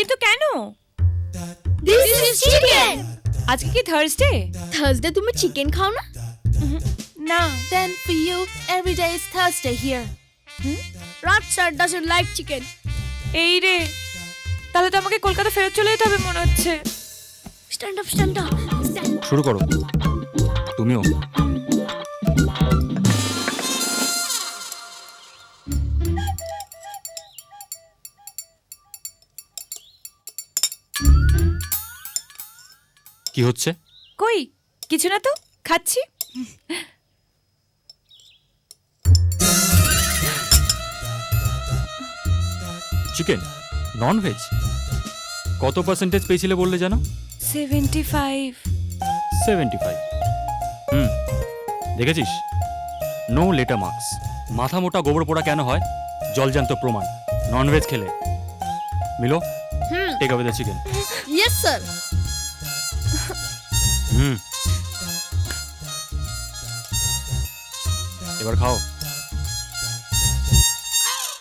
কিন্তু কেন? This is chicken. আজকে কি থার্সডে? Thursday তুমি চিকেন খাও না? না। Then for you, every day is Thursday here. Raj sir doesn't like chicken. এই রে, তাহলে তো আমাকে কলকাতা ফেরত চলে যেতে হবে মনে হচ্ছে। Stand up, stand up. শুরু করো তুমিও। কি হচ্ছে? কই কিছু না তো, খাচ্ছি। চিকেন নন ভেজ কত পার্সেন্টেজ পেয়েছিলে বললে জানো? 75। 75। দেখেছিস, নো লেটার মার্কস। মাথা মোটা গোবর পোড়া কেন হয়? জলজান্ত প্রমাণ নন ভেজ খেলে। Milo, take away the chicken. Yes sir. এবার খাও।